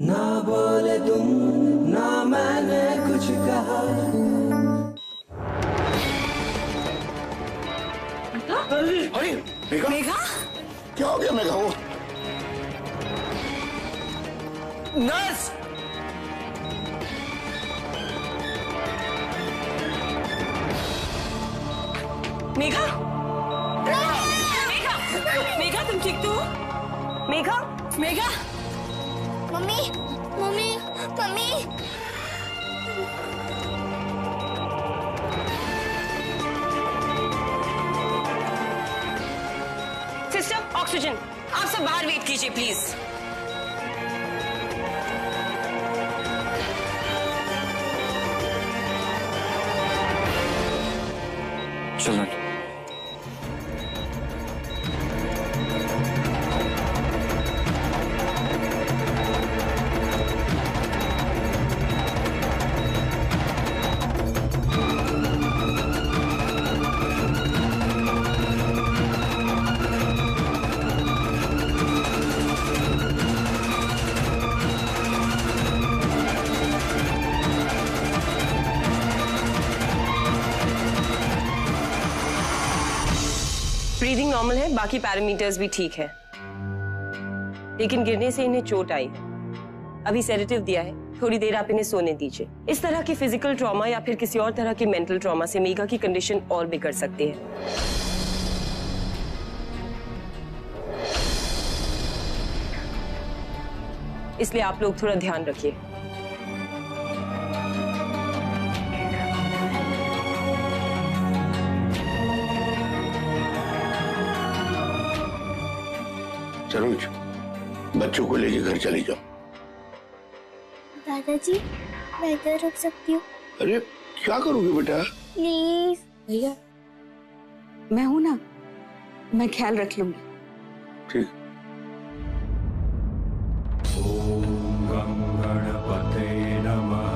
ना बोले तुम, ना मैंने कुछ कहा। अरे मेघा, मेघा, क्या हो गया मेघा? वो नर्स। मेघा, मेघा, मेघा, तुम ठीक तो हो? Megha, Megha, mummy, mummy, mummy. Sister, oxygen. आप सब बाहर वेट कीजिए प्लीज। चलो। ब्रीदिंग नॉर्मल है, बाकी पैरामीटर्स भी ठीक है, लेकिन गिरने से इन्हें चोट आई है। अभी सेडेटिव दिया है, थोड़ी देर आप इन्हें सोने दीजिए। इस तरह की फिजिकल ट्रॉमा या फिर किसी और तरह की मेंटल ट्रॉमा से मेघा की कंडीशन और बिगड़ सकती है। इसलिए आप लोग थोड़ा ध्यान रखिए। सरोज, बच्चों को लेके घर चली जाओ। दादाजी, मैं इधर रुक सकती हूँ? अरे क्या करोगे बेटा? प्लीज। भैया, मैं हूं ना, मैं ख्याल रख लूंगी। ठीक। ओम गं गणपते नमः।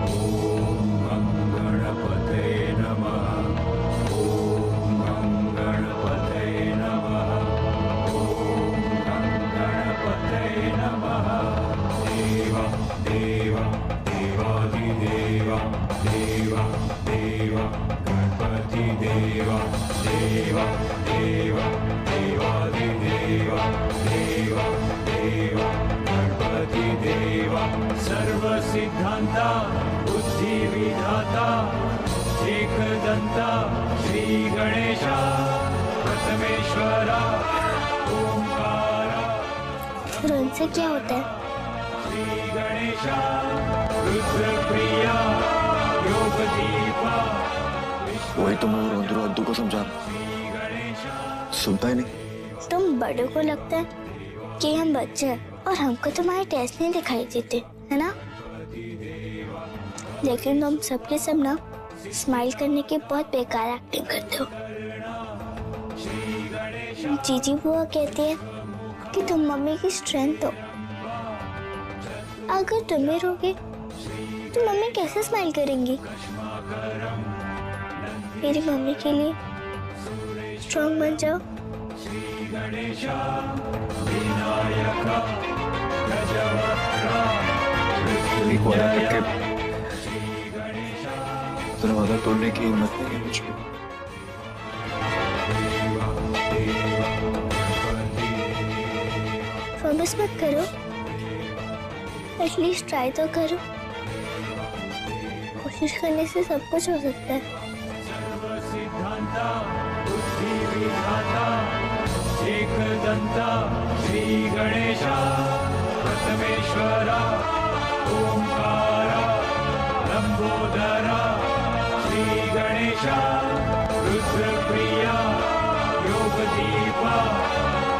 ओम गं गणपते नमः। ओम गं गणपते नमः। ओम गं गणपते नमः। देव देव देवादिदेव देव देव गणपति देव देव देव देवादिदेव देव देव गणपति देव सर्व सिद्धांता बुद्धि विधाता एकदंता श्री गणेशा प्रथमेश्वरा ओंकारा। फिर उनसे क्या होता है? श्री गणेशा रुद्रप्रिया योगदीपा। वही तो मैं रुद्र अद्दू को समझा रहा, सुनता ही नहीं। तुम बड़ों को लगता है कि हम बच्चे हैं और हमको तुम्हारे टेस्ट नहीं दिखाई देते, है ना? लेकिन तुम सबके सब ना स्माइल करने की बहुत बेकार एक्टिंग करते हो। जीजी बुआ कहती है कि तुम मम्मी की स्ट्रेंथ हो। अगर तुम ही रोगे तो मम्मी कैसे स्माइल करेंगी? मेरी मम्मी के लिए स्ट्रॉन्ग बन जाओ। एक वादा करके तूने वादा तोड़ने की हिम्मत नहीं है मुझ में। प्रॉमिस मत करो, एटलीस्ट ट्राई तो करो। कोशिश करने से सब कुछ हो सकता है। सिद्धांता बुद्धि विधाता एकदंता श्री गणेशा प्रथमेश्वरा ओंकारा लंबोदरा। श्री गणेशा रुद्रप्रिया योगदीपा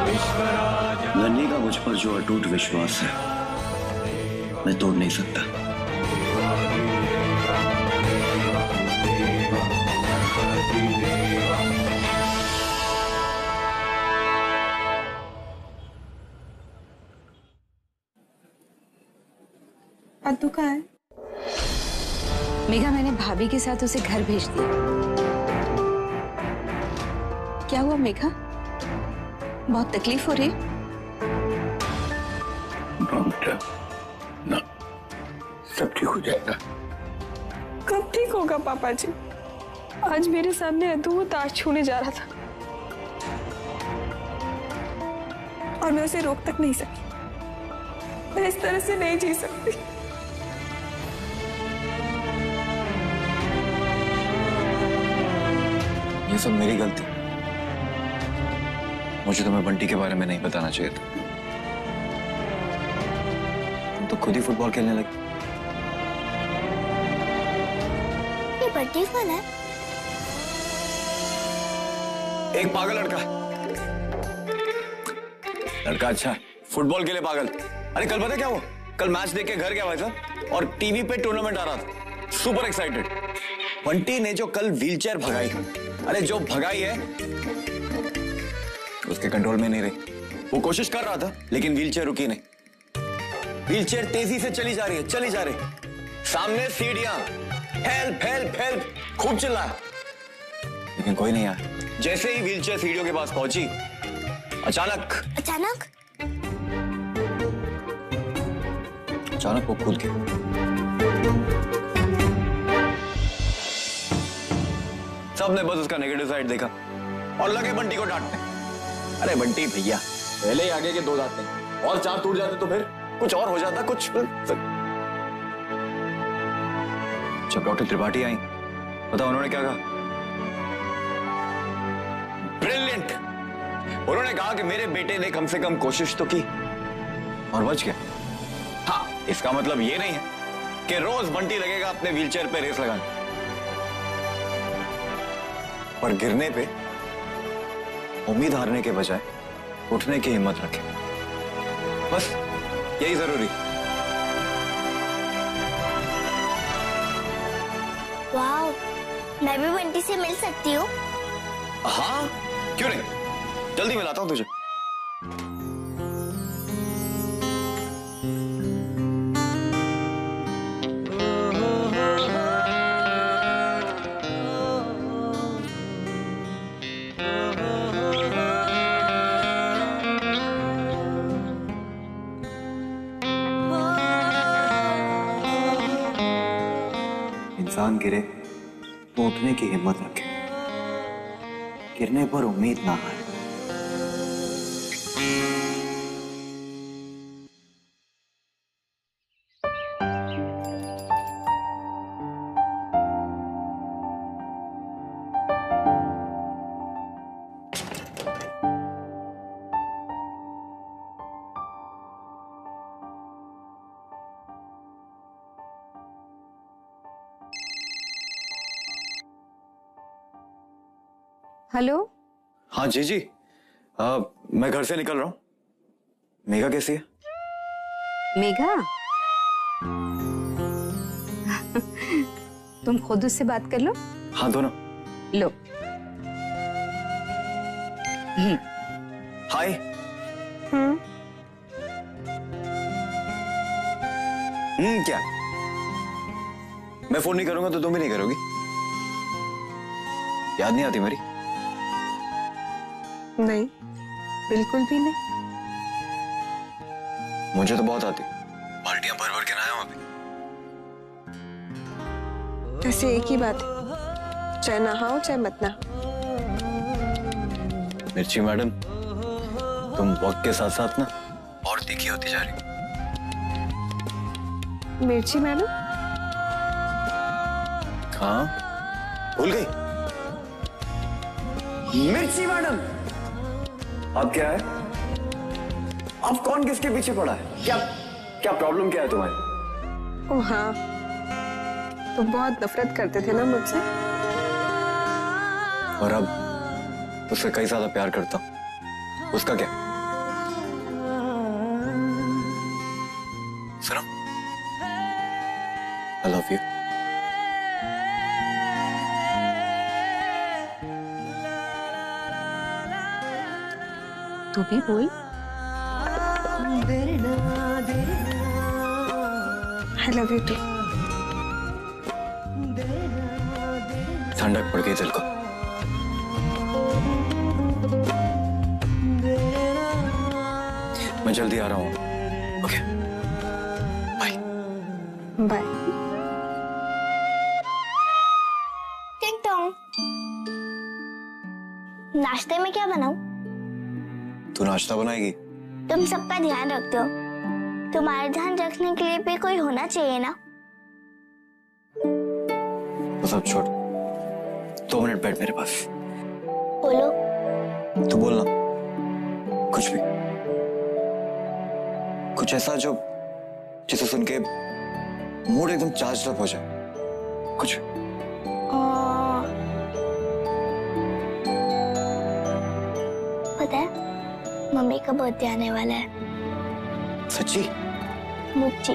विश्वराजा। नन्ही का मुझ पर जो अटूट विश्वास है मैं तोड़ नहीं सकता। अद्दू कहाँ है? मेघा, मैंने भाभी के साथ उसे घर भेज दिया। क्या हुआ मेघा? बहुत तकलीफ हो रही है? बेटा, ना, सब ठीक हो जाएगा। कब ठीक होगा पापा जी? आज मेरे सामने अद्दू वो ताश छूने जा रहा था और मैं उसे रोक तक नहीं सकी। मैं इस तरह से नहीं जी सकती। ये सब मेरी गलती। मुझे तुम्हें बंटी के बारे में नहीं बताना चाहिए था। तुम तो खुद ही फुटबॉल खेलने लगी। ये बंटी कौन है? एक पागल लड़का। लड़का अच्छा, फुटबॉल के लिए पागल। अरे कल पता क्या हुआ? कल मैच देख के घर गया भाई साहब और टीवी पे टूर्नामेंट आ रहा था। Super excited. बंटी ने जो कल व्हीलचेयर भगाई, अरे जो भगाई है उसके कंट्रोल में नहीं रही। वो कोशिश कर रहा था लेकिन व्हीलचेयर रुकी नहीं। व्हीलचेयर तेजी से चली जा रही है, चली जा रही है। सामने सीढ़ियां, हेल्प हेल्प हेल्प, खूब चिल्लाया लेकिन कोई नहीं आया। जैसे ही व्हीलचेयर सीढ़ियों के पास पहुंची, अचानक वो कूद गया। सबने बस उसका नेगेटिव साइड देखा और लगे बंटी को डांटने। अरे बंटी भैया, पहले ही आगे के 2 दांत नहीं, और 4 टूट जाते तो फिर कुछ और हो जाता। कुछ जब डॉक्टर त्रिपाठी आई, पता उन्होंने क्या कहा? ब्रिलियंट। उन्होंने कहा कि मेरे बेटे ने कम से कम कोशिश तो की और बच गया। हाँ, इसका मतलब ये नहीं है कि रोज बंटी लगेगा अपने व्हीलचेयर पे रेस लगाने, पर गिरने पे उम्मीद हारने के बजाय उठने की हिम्मत रखे। बस यही जरूरी। वाओ, मैं भी बंटी से मिल सकती हूँ? हाँ, क्यों नहीं? जल्दी मिलाता हूं तुझे। इंसान गिरे तो उठने की हिम्मत रखे, गिरने पर उम्मीद ना हारे। हेलो। हाँ जी जी, मैं घर से निकल रहा हूँ। मेघा कैसी है? मेघा? तुम खुद उससे बात कर लो। हाँ दोनों। लो। हाय। क्या? मैं फोन नहीं करूंगा तो तुम भी नहीं करोगी? याद नहीं आती मेरी? नहीं, बिल्कुल भी नहीं। मुझे तो बहुत आती। बाल्टियां भर भर के लाया हूं अभी। ऐसे एक ही बात है, चाहे नहाओ चाहे मत नहाओ। मिर्ची मैडम, तुम वक्त के साथ साथ ना और तीखी होती जा रही। मिर्ची मैडम? हाँ, भूल गई? मिर्ची मैडम, अब क्या है? अब कौन किसके पीछे पड़ा है? क्या प्रॉब्लम क्या है तुम्हारी? ओह हाँ, तो बहुत नफरत करते थे ना मुझसे। और अब उससे कई ज्यादा प्यार करता हूं। उसका क्या? सुनो, आई लव यू। तू भी बोल। I love you too. ठंडक पड़ गई दिल को। मैं जल्दी आ रहा हूँ। Okay, bye. नाश्ते में क्या बनाऊं? तू नाश्ता बनाएगी? तुम सबका ध्यान रखते हो, तुम्हारा ध्यान रखने के लिए भी कोई होना चाहिए ना। वो सब छोड़, 2 मिनट बैठ मेरे पास। बोलो। तू बोलना कुछ भी, कुछ ऐसा जो जिसे सुन के मूड एकदम चार्ज अप हो जाए, कुछ भी। पता है मम्मी का बर्थडे आने वाला है। सच्ची? मुझे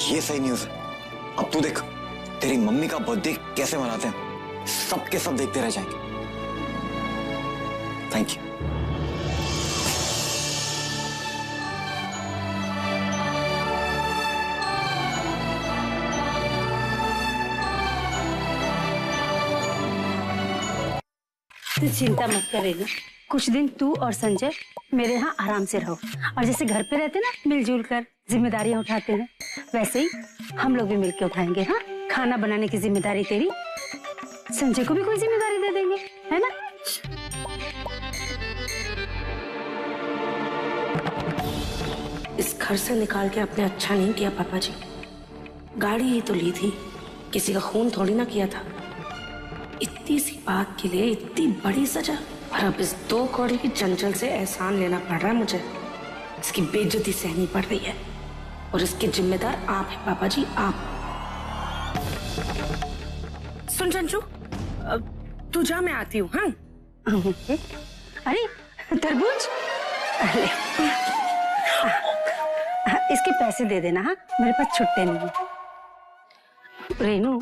ये सही न्यूज़ है। अब तू देख तेरी मम्मी का बर्थडे कैसे मनाते हैं, सब के सब देखते रह जाएंगे। Thank you. तू चिंता मत करे ना, कुछ दिन तू और संजय मेरे यहाँ आराम से रहो, और जैसे घर पे रहते ना मिलजुल कर जिम्मेदारियां उठाते हैं, वैसे ही हम लोग भी मिलके उठाएंगे। हाँ, खाना बनाने की जिम्मेदारी तेरी, संजय को भी कोई जिम्मेदारी दे देंगे, है ना? इस घर से निकाल के आपने अच्छा नहीं किया पापा जी। गाड़ी ही तो ली थी, किसी का खून थोड़ी ना किया था। इतनी सी बात के लिए इतनी बड़ी सजा, और अब इस 2 कौड़ी की चंचल से एहसान लेना पड़ रहा है मुझे। इसकी बेइज्जती सहनी पड़ रही है, और इसके जिम्मेदार आप हैं पापा जी, आप। सुन चंचू, तू जा, मैं आती हूँ। हाँ। अरे तरबूज, अरे इसके पैसे दे देना। हाँ, मेरे पास छुट्टे नहीं है। रेनू,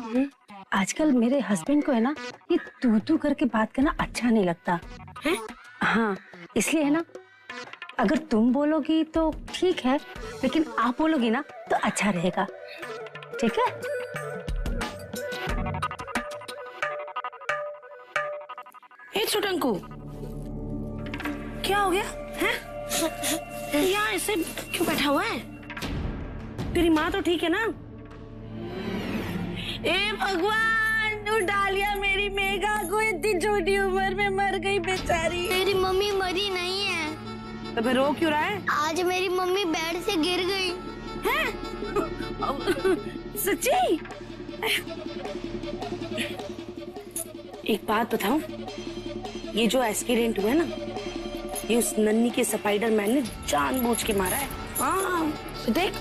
आजकल मेरे हस्बैंड को है ना ये तू करके बात करना अच्छा नहीं लगता है। हाँ, इसलिए है ना, अगर तुम बोलोगी तो ठीक है, लेकिन आप बोलोगी ना तो अच्छा रहेगा, ठीक है? ए छोटंकू, क्या हो गया है? यहाँ ऐसे क्यों बैठा हुआ है? तेरी माँ तो ठीक है ना? ए भगवान, उठा लिया मेरी मेघा को, इतनी छोटी उम्र में मर गई बेचारी। तेरी मम्मी मरी नहीं है। तो फिर रो क्यों रहा है? आज मेरी मम्मी बेड से गिर गई है? सच्ची? एक बात बताऊं, ये जो एक्सीडेंट हुआ है ना, ये उस नन्ही के स्पाइडरमैन ने जानबूझ के मारा है। हाँ, तो देख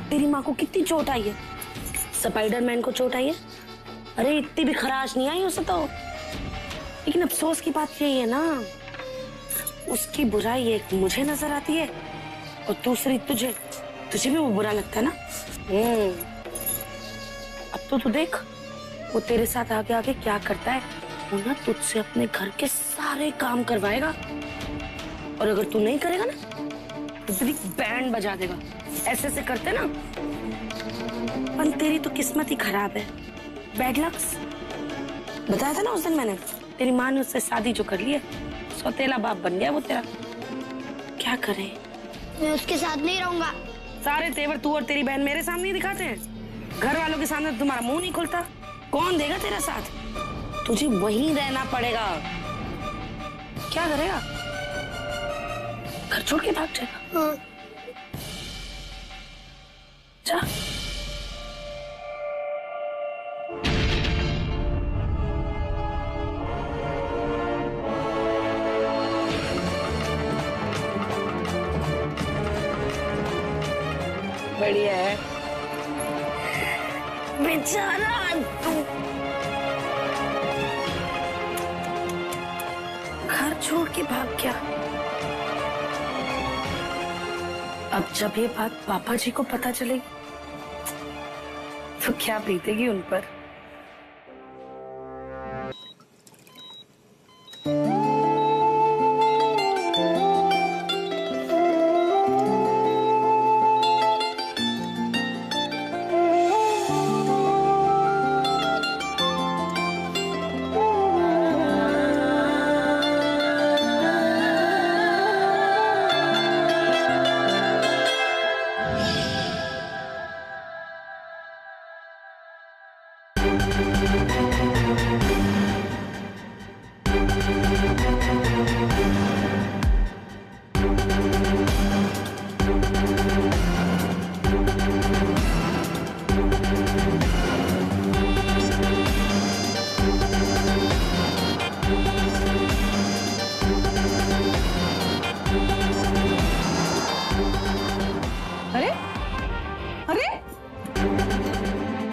तेरी माँ को कितनी चोट आई है, स्पाइडरमैन को चोट आई है। अरे इतनी भी खराश नहीं आई उसे तो, लेकिन अफसोस की बात यही है ना, उसकी बुराई एक मुझे नजर आती है और दूसरी तुझे भी वो बुरा लगता है ना। अब तो देख वो तेरे साथ आगे आगे क्या करता है। वो ना तुझसे अपने घर के सारे काम करवाएगा, और अगर तू नहीं करेगा ना तो तेरी बैंड बजा देगा। ऐसे ऐसे करते ना। पर तेरी तो किस्मत ही खराब है, बैड लक्स। बताया था ना उस दिन मैंने, तेरी माँ ने उससे शादी जो कर ली है, सौतेला बाप बन गया वो तेरा। क्या करे? मैं उसके साथ नहीं रहूंगा। सारे तेवर तू और तेरी बहन मेरे सामने ही दिखाते हैं, घर वालों के सामने तुम्हारा मुंह नहीं खुलता। कौन देगा तेरा साथ? तुझे वहीं रहना पड़ेगा। क्या करेगा? घर छोड़ के भाग जाएगा? हाँ। जा। बढ़िया है बेचारा तू, घर छोड़ के भाग गया। अब जब ये बात पापा जी को पता चलेगी तो क्या बीतेगी उन पर।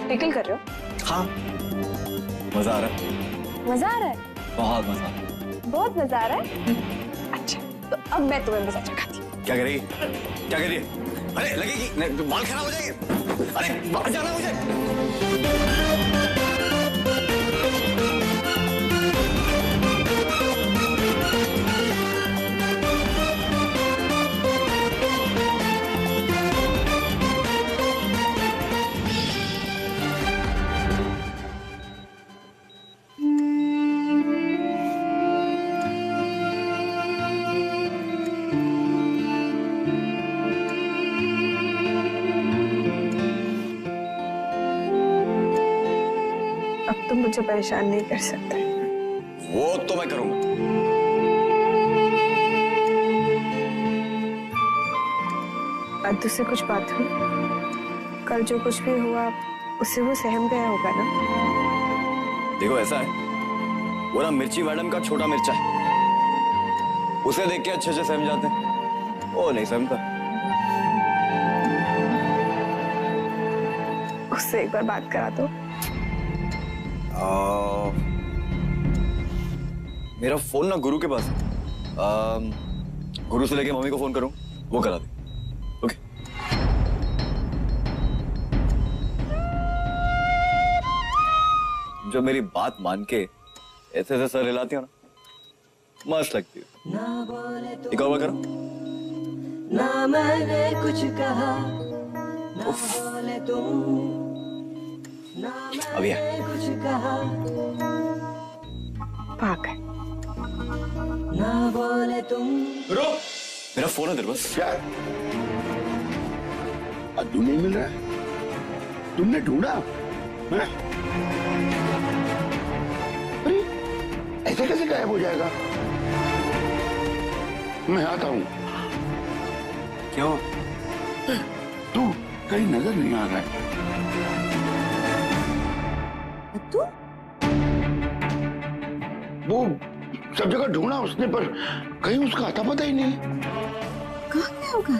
टिकल कर रहे हो? हाँ, मजा आ रहा है, मजा आ रहा है? बहुत मजा आ रहा है। बहुत मजा आ रहा है? अच्छा, तो अब मैं तुम्हें मजा चखाती हूँ। क्या करेगी? क्या करिए? अरे लगेगी, नहीं, तो बाल खराब हो जाएंगे। अरे बाहर जाना मुझे। अब तुम मुझे परेशान नहीं कर सकते। वो तो मैं करूंगा। अद्दू से कुछ बात हुई? कल जो कुछ भी हुआ उससे वो सहम गया होगा ना? देखो ऐसा है, वो ना मिर्ची मैडम का छोटा मिर्चा है, उसे देख के अच्छे से सहम जाते हैं, वो नहीं सहमता। उससे एक बार बात करा दो। मेरा फोन ना गुरु के पास है, गुरु से लेके मम्मी को फोन करूं, वो करा दे। ओके। जो मेरी बात मान के ऐसे ऐसे सर हिलाती हो ना, मस्त लगती है। एक और बार करो। ना मैंने कुछ कहा, ना बोले तुम, ना अभी मैंने कुछ कहा, पागल। ना बोले तुम। मेरा फोन है तेरे पास? क्या अद्दू नहीं मिल रहा है? तुमने ढूंढा? हैं? अरे ऐसे कैसे गायब हो जाएगा? मैं आता हूं। क्या हुआ? तू कहीं नजर नहीं आ रहा है। अद्दू? वो सब जगह ढूंढा उसने, पर कहीं उसका आता पता ही नहीं। कहाँ गया होगा?